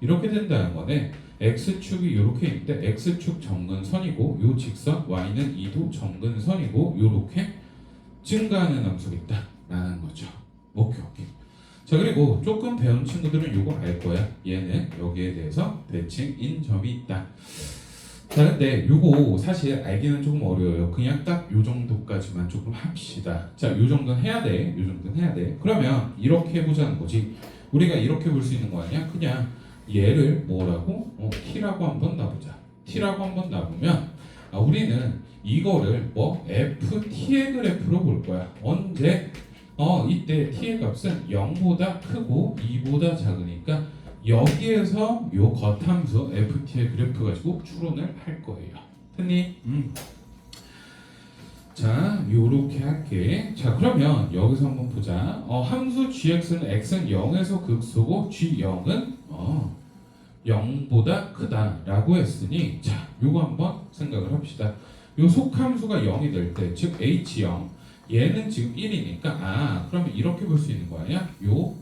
이렇게 된다는 거네. x축이 이렇게 있는데 x축 점근선이고 요 직선 y는 2도 점근선이고 요렇게 증가하는 함수겠다 라는 거죠. 오케이. 자, 그리고 조금 배운 친구들은 요거 알 거야. 얘는 여기에 대해서 대칭인 점이 있다. 자, 근데 요거 사실 알기는 조금 어려워요. 그냥 딱 요 정도까지만 조금 합시다. 자, 요 정도는 해야 돼. 요 정도는 해야 돼. 그러면 이렇게 해보자는 거지. 우리가 이렇게 볼 수 있는 거 아니야? 그냥 얘를 뭐라고? t라고 한번 놔보자. t라고 한번 놔보면 우리는 이거를 뭐 ft의 그래프로 볼 거야. 언제? 이때 t의 값은 0보다 크고 2보다 작으니까 여기에서 요 겉함수 ft의 그래프 가지고 추론을 할 거예요. 됐니? 자, 요렇게 할게. 자, 그러면 여기서 한번 보자. 함수 gx는 x는 0에서 극소고 g0은 0보다 크다라고 했으니 자, 요거 한번 생각을 합시다. 요 속함수가 0이 될 때, 즉 h0 얘는 지금 1이니까 그러면 이렇게 볼 수 있는 거 아니야? 요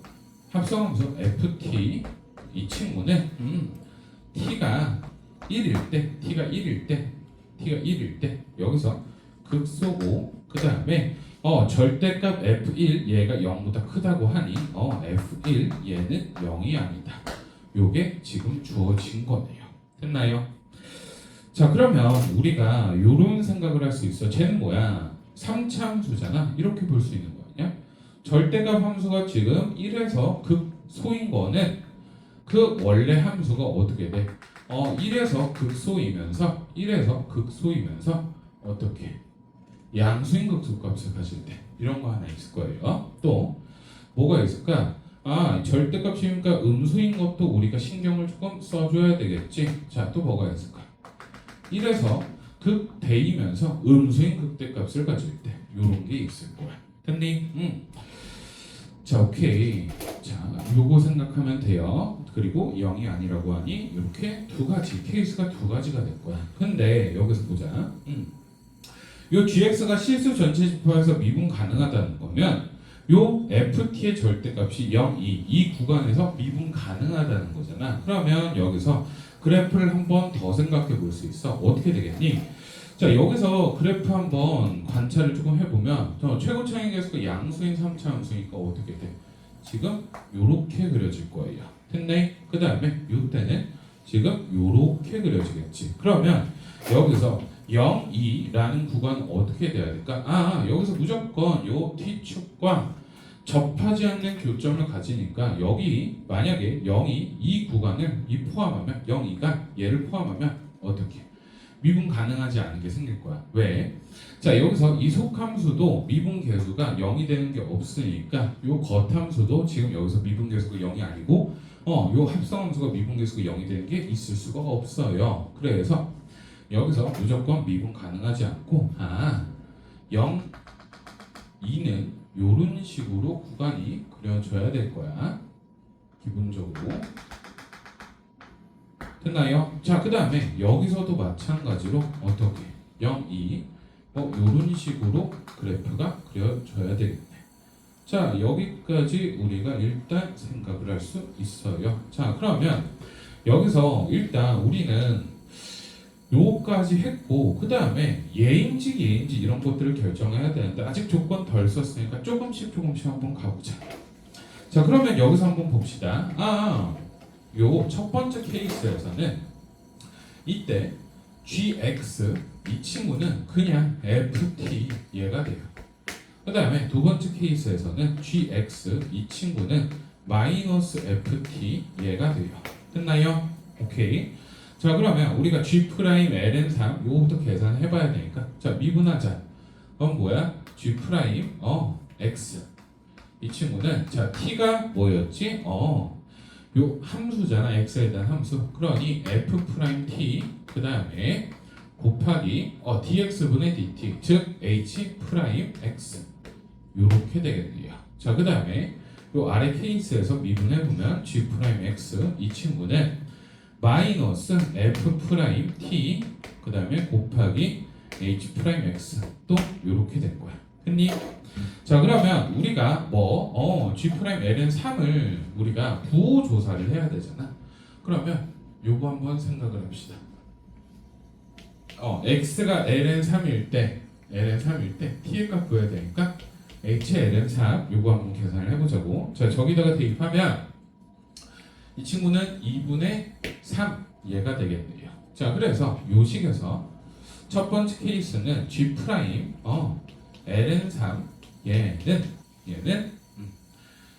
합성함수 ft 이 친구는 t가 1일 때 여기서 극소고 그 다음에 절대값 f1 얘가 0보다 크다고 하니 f1 얘는 0이 아니다. 요게 지금 주어진 거네요. 됐나요? 자, 그러면 우리가 요런 생각을 할 수 있어. 쟤는 뭐야? 3차 함수잖아. 이렇게 볼 수 있는 거 아니야? 절대값 함수가 지금 1에서 극소인 거는 그 원래 함수가 어떻게 돼? 1에서 극소이면서 어떻게? 양수인 극소값을 가질 때 이런 거 하나 있을 거예요. 또 뭐가 있을까? 절대값이니까 음수인 것도 우리가 신경을 조금 써줘야 되겠지. 자, 또 뭐가 있을까? 1에서 극대이면서 음수인 극대값을 가질 때 이런 게 있을 거야. 됐니? 자, 오케이. 자, 요거 생각하면 돼요. 그리고 0이 아니라고 하니 이렇게 두 가지 케이스가 두 가지가 될 거야. 근데 여기서 보자. 요 gx가 실수 전체 지표에서 미분 가능하다는 거면 요 ft의 절대값이 0, 2 이 구간에서 미분 가능하다는 거잖아. 그러면 여기서 그래프를 한번 더 생각해 볼 수 있어. 어떻게 되겠니? 자, 여기서 그래프 한번 관찰을 조금 해보면 최고 차이 계수가 양수인 3차 함수니까 어떻게 돼? 지금 요렇게 그려질 거예요. 됐네? 그 다음에 요때는 지금 요렇게 그려지겠지. 그러면 여기서 0, 2라는 구간은 어떻게 돼야 될까? 여기서 무조건 요 t축과 접하지 않는 교점을 가지니까 여기 만약에 0이 이 구간을 포함하면 0, 2가 얘를 포함하면 어떻게? 미분 가능하지 않은 게 생길 거야. 왜? 자, 여기서 이 속함수도 미분 계수가 0이 되는 게 없으니까 요 겉함수도 지금 여기서 미분 계수가 0이 아니고 요 합성함수가 미분 계수가 0이 되는 게 있을 수가 없어요. 그래서 여기서 무조건 미분 가능하지 않고 0, 2는 요런 식으로 구간이 그려져야 될 거야. 기본적으로. 됐나요? 자, 그 다음에 여기서도 마찬가지로 어떻게 0, 2 요런 식으로 그래프가 그려져야 되겠네. 자, 여기까지 우리가 일단 생각을 할 수 있어요. 자, 그러면 여기서 일단 우리는 요까지 했고 그 다음에 예인지 이런 것들을 결정해야 되는데 아직 조건 덜 썼으니까 조금씩 한번 가보자. 자, 그러면 여기서 한번 봅시다. 요 첫 번째 케이스에서는 이때 gx 이 친구는 그냥 ft 얘가 돼요. 그 다음에 두 번째 케이스에서는 gx 이 친구는 마이너스 ft 얘가 돼요. 됐나요? 오케이. 자, 그러면 우리가 G'-ln3 요거부터 계산해 봐야 되니까 자, 미분하자. 그럼 뭐야? G' x 이 친구는 자, t가 뭐였지? 요 함수잖아. x에 대한 함수. 그러니 f't 그 다음에 곱하기 dx분의 dt 즉 h'x 요렇게 되겠네요. 자, 그 다음에 요 아래 케이스에서 미분해 보면 G'x 이 친구는 마이너스 f't 그 다음에 곱하기 h'x 또 요렇게 된 거야. 했니? 자, 그러면 우리가 G'ln3을 우리가 부호 조사를 해야 되잖아. 그러면 요거 한번 생각을 합시다. x가 ln3일 때 t의 값 구해야 되니까 hln3 요거 한번 계산을 해보자고. 자, 저기다가 대입하면 이 친구는 2분의 3 얘가 되겠네요. 자, 그래서 요 식에서 첫 번째 케이스는 g 프라임 ln3 얘는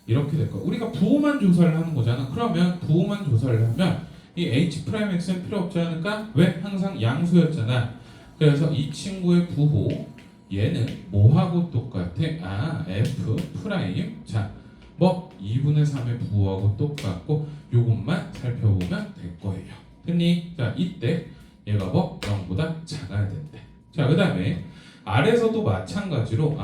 이렇게 될 거야. 우리가 부호만 조사를 하는 거잖아. 그러면 부호만 조사를 하면 이 h 프라임 x는 필요 없지 않을까? 왜? 항상 양수였잖아. 그래서 이 친구의 부호 얘는 뭐하고 똑같아? f 프라임. 자, 뭐 2분의 3의 부호하고 똑같고 요것만 살펴보면 될 거예요. 됐니? 자, 이때 얘가 뭐 0보다 작아야 된대. 자, 그 다음에 아래서도 마찬가지로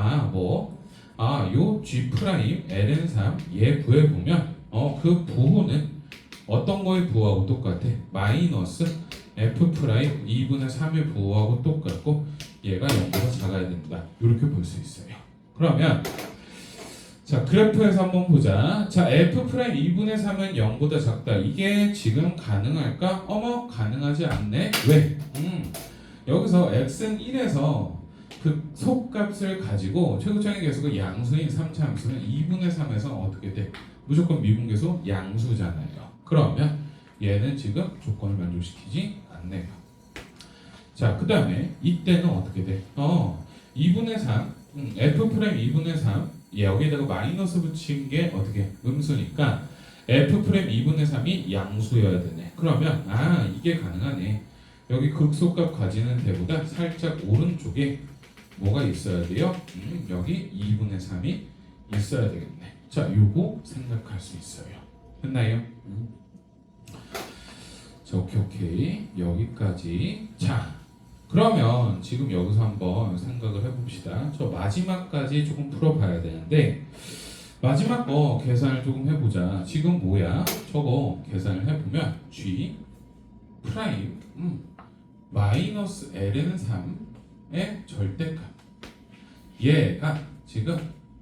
요 g 프라임 ln3 얘 구해보면 그 부호는 어떤 거의 부호하고 똑같아? 마이너스 f 프라임 2분의 3의 부호하고 똑같고 얘가 0보다 작아야 된다. 이렇게 볼 수 있어요. 그러면 자, 그래프에서 한번 보자. 자, f 프라임 2분의 3은 0보다 작다. 이게 지금 가능할까? 가능하지 않네. 왜? 여기서 x는 1에서 그 속값을 가지고 최고점의 계수가 양수인 3차 함수는 2분의 3에서 어떻게 돼? 무조건 미분계수 양수잖아요. 그러면 얘는 지금 조건을 만족시키지 않네요. 자, 그 다음에 이때는 어떻게 돼? 2분의 3 f 프라임 2분의 3 여기에다가 마이너스 붙인 게 어떻게? 음수니까 f 프라임 2분의 3이 양수여야 되네. 그러면 이게 가능하네. 여기 극소값 가지는 데보다 살짝 오른쪽에 뭐가 있어야 돼요? 여기 2분의 3이 있어야 되겠네. 자, 요거 생각할 수 있어요. 됐나요? 자, 오케이. 여기까지. 자, 그러면 지금 여기서 한번 생각을 해봅시다. 저 마지막까지 조금 풀어봐야 되는데 마지막 거 계산을 조금 해보자. 지금 뭐야? 저거 계산을 해보면 g 프라임 마이너스 ln 3의 절대값 얘가 지금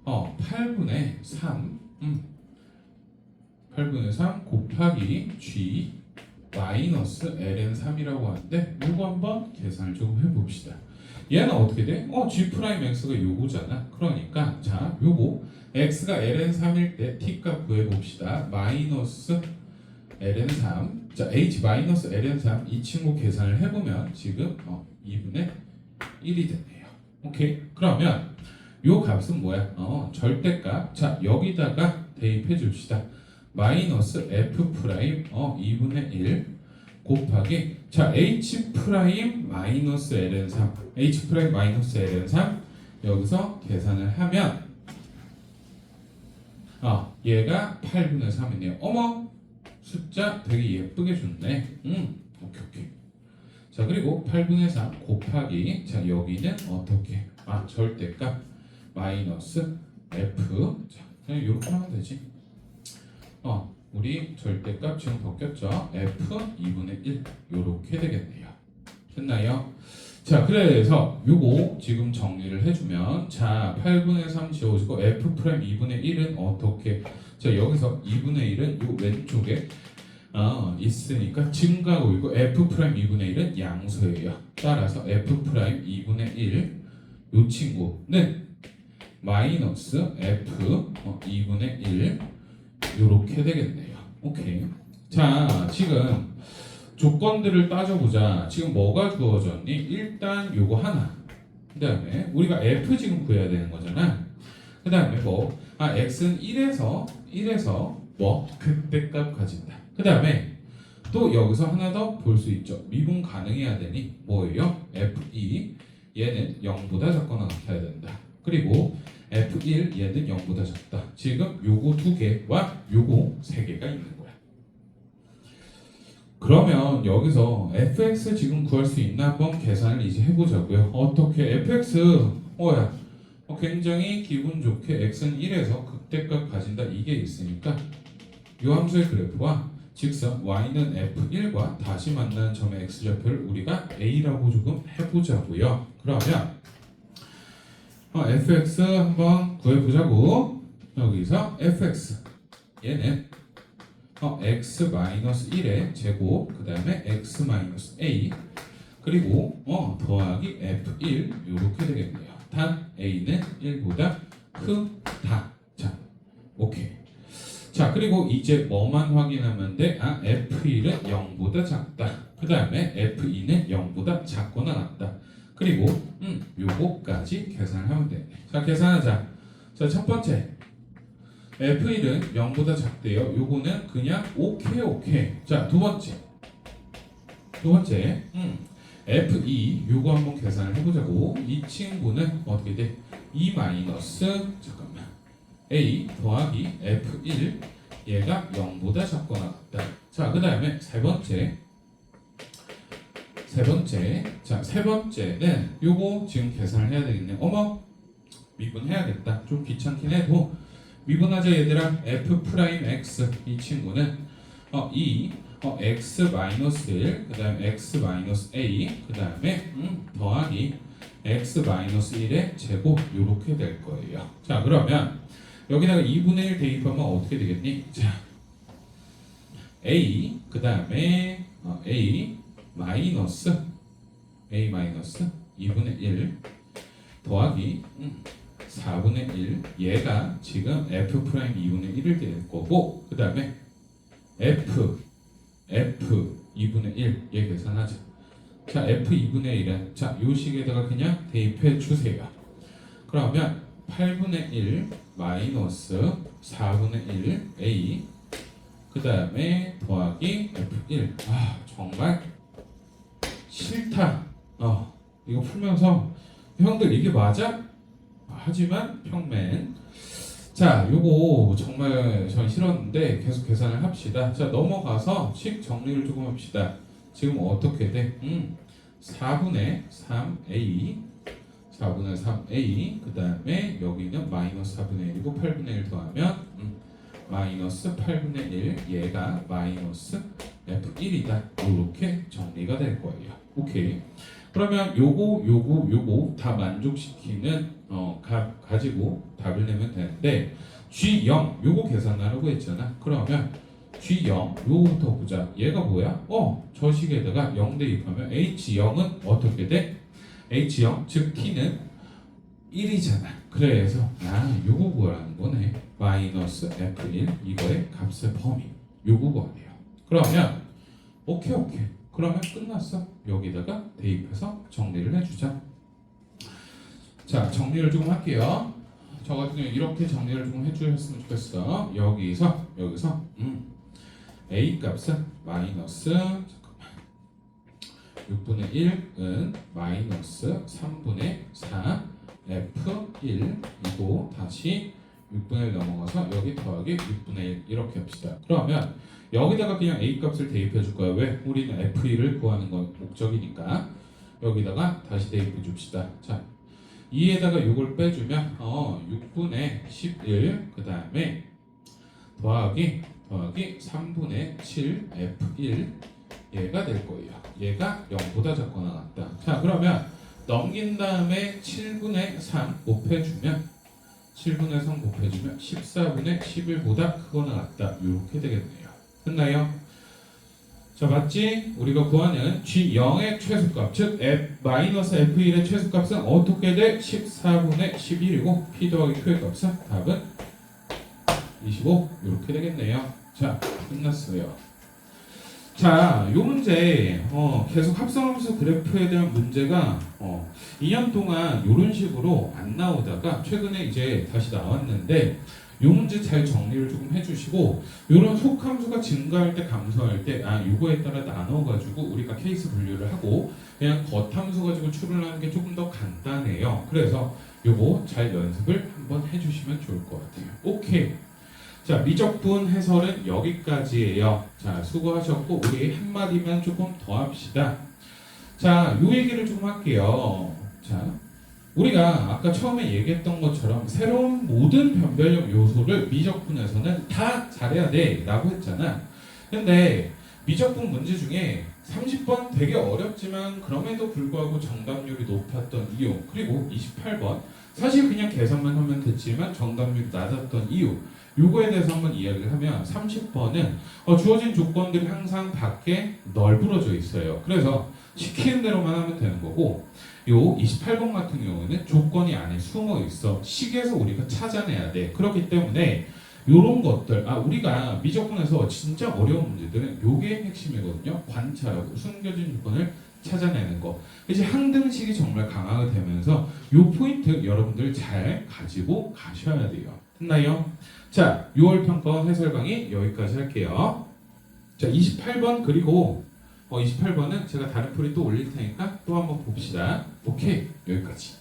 8분의 3 8분의 3 곱하기 g 마이너스 ln 3이라고 하는데 요거 한번 계산을 조금 해봅시다. 얘는 어떻게 돼? g 프라임 x가 요거잖아. 그러니까 자, 요거 x가 ln 3일 때 t 값 구해봅시다. 마이너스 ln 3 자, h 마이너스 ln 3 이 친구 계산을 해보면 지금 2분의 1이 되네요. 오케이. 그러면 요 값은 뭐야? 절대값. 자, 여기다가 대입해 줍시다. 마이너스 f 프라임 2분의 1 곱하기 자 h 프라임 마이너스 ln 3 h 프라임 마이너스 ln 3 여기서 계산을 하면 얘가 8분의 3이네요. 어머, 숫자 되게 예쁘게 줬네. 오케이. 자, 그리고 8분의 3 곱하기 자 여기는 어떻게? 절대값 마이너스 f 자 그냥 이렇게 하면 되지. 우리 절대값 지금 바뀌었죠? f 2분의 1 요렇게 되겠네요. 됐나요? 자, 그래서 요거 지금 정리를 해주면 자 8분의 3 지워지고 f 프라임 2분의 1은 어떻게? 자, 여기서 2분의 1은 요 왼쪽에 있으니까 증가하고 있고 f 프라임 2분의 1은 양수예요. 따라서 f 프라임 2분의 1 요 친구는 마이너스 f 2분의 1 요렇게 되겠네요. 오케이. 자, 지금 조건들을 따져보자. 지금 뭐가 주어졌니? 일단 요거 하나. 그 다음에 우리가 f 지금 구해야 되는 거잖아. 그 다음에 x는 1에서 뭐 극대값 가진다. 그 다음에 또 여기서 하나 더 볼 수 있죠. 미분 가능해야 되니 뭐예요? f2 얘는 0보다 작거나 같아야 된다. 그리고 f1 얘는 0보다 작다. 지금 요거 두 개와 요거 세 개가 있는 거야. 그러면 여기서 fx 지금 구할 수 있나 한번 계산을 이제 해보자고요. 어떻게 fx 굉장히 기분 좋게 x는 1에서 극대값 가진다 이게 있으니까 요 함수의 그래프와 직선 y는 f1과 다시 만나는 점의 x좌표를 우리가 a라고 조금 해보자고요. 그러면 fx 한번 구해보자고. 여기서 fx 얘는 x-1의 제곱 그 다음에 x-a 그리고 더하기 f1 이렇게 되겠네요. 단 a는 1보다 크다. 자, 오케이. 자, 그리고 이제 뭐만 확인하면 돼? f1은 0보다 작다. 그 다음에 f2는 0보다 작거나 같다. 그리고 요거까지 계산하면 돼. 자, 계산하자. 자, 첫 번째 f1은 0보다 작대요. 요거는 그냥 오케이. 자, 두 번째 f2 요거 한번 계산을 해보자고. 이 친구는 어떻게 돼? 2 마이너스 잠깐만 a 더하기 f1 얘가 0보다 작거나 같다. 자, 그 다음에 세 번째는 요거 지금 계산을 해야 되겠네. 어머, 미분해야겠다. 좀 귀찮긴 해도 미분하자 얘들아. f 프라임 x 이 친구는 x 마이너스 1 그 다음에 x 마이너스 a 그 다음에 더하기 x 마이너스 1의 제곱 요렇게 될 거예요. 자, 그러면 여기다가 2분의 1 대입하면 어떻게 되겠니? 자, a 그 다음에 a 마이너스 2분의 1 더하기 4분의 1 얘가 지금 f 프라임 2분의 1을 될 거고 그 다음에 f 2분의 1 얘 계산하자. 자, f 2분의 1은 자, 요 식에다가 그냥 대입해 주세요. 그러면 8분의 1 마이너스 4분의 1 a 그 다음에 더하기 f1 정말 싫다. 이거 풀면서 형들 이게 맞아? 하지만 평맨 자, 요거 정말 전 싫었는데 계속 계산을 합시다. 자, 넘어가서 식 정리를 조금 합시다. 지금 어떻게 돼? 4분의 3a 그 다음에 여기는 마이너스 4분의 1이고 8분의 1 더하면 마이너스 8분의 1 얘가 마이너스 f1이다. 이렇게 정리가 될 거예요. 오케이. 그러면 요거 다 만족시키는 가지고 답을 내면 되는데 G0 요거 계산하라고 했잖아. 그러면 G0 요거부터 보자. 얘가 뭐야? 저 식에다가 0 대입하면 H0은 어떻게 돼? H0 즉 T는 1이잖아. 그래서 요거 구하라는 거네. 마이너스 F1 이거의 값의 범위 요거 구하래요. 그러면 오케이. 그러면 끝났어. 여기다가 대입해서 정리를 해주자. 자, 정리를 조금 할게요. 저 같은 경우 이렇게 정리를 조금 해주셨으면 좋겠어. 여기서 a 값은 마이너스 6분의 1은 마이너스 3분의 4 f1이고 다시 6분의 1 넘어가서 여기 더하기 6분의 1 이렇게 합시다. 그러면 여기다가 그냥 a 값을 대입해 줄 거야. 왜? 우리는 f1을 구하는 건 목적이니까. 여기다가 다시 대입해 줍시다. 자, 2에다가 6을 빼주면 6분의 11 그 다음에 더하기 3분의 7 f1 얘가 될 거예요. 얘가 0보다 작거나 같다. 자, 그러면 넘긴 다음에 7분의 3 곱해주면 14분의 11보다 크거나 같다. 이렇게 되겠네요. 끝나요? 자, 맞지? 우리가 구하는 G0의 최소값, 즉 F-F1의 최소값은 어떻게 돼? 14분의 11이고 P 더하기 Q의 값은 답은 25 이렇게 되겠네요. 자, 끝났어요. 자, 요 문제 계속 합성함수 그래프에 대한 문제가 2년 동안 이런 식으로 안 나오다가 최근에 이제 다시 나왔는데 요 문제 잘 정리를 조금 해주시고 요런 속함수가 증가할 때 감소할 때 요거에 따라 나눠가지고 우리가 케이스 분류를 하고 그냥 겉함수 가지고 추론하는 게 조금 더 간단해요. 그래서 요거 잘 연습을 한번 해주시면 좋을 것 같아요. 오케이. 자, 미적분 해설은 여기까지예요. 자, 수고하셨고 우리 한마디만 조금 더 합시다. 자, 요 얘기를 좀 할게요. 자, 우리가 아까 처음에 얘기했던 것처럼 새로운 모든 변별력 요소를 미적분에서는 다 잘해야 돼 라고 했잖아. 근데 미적분 문제 중에 30번 되게 어렵지만 그럼에도 불구하고 정답률이 높았던 이유, 그리고 28번 사실 그냥 계산만 하면 됐지만 정답률이 낮았던 이유 요거에 대해서 한번 이야기를 하면 30번은 주어진 조건들이 항상 밖에 널브러져 있어요. 그래서 시키는 대로만 하면 되는 거고 요 28번 같은 경우에는 조건이 안에 숨어 있어. 식에서 우리가 찾아내야 돼. 그렇기 때문에 요런 것들 우리가 미적분에서 진짜 어려운 문제들은 요게 핵심이거든요. 관찰하고 숨겨진 조건을 찾아내는 거. 이제 항등식이 정말 강화가 되면서 요 포인트 여러분들 잘 가지고 가셔야 돼요. 됐나요? 자, 6월 평가원 해설 강의 여기까지 할게요. 자, 28번 그리고 28번은 제가 다른 풀이 또 올릴 테니까 또 한번 봅시다. 오케이, 여기까지.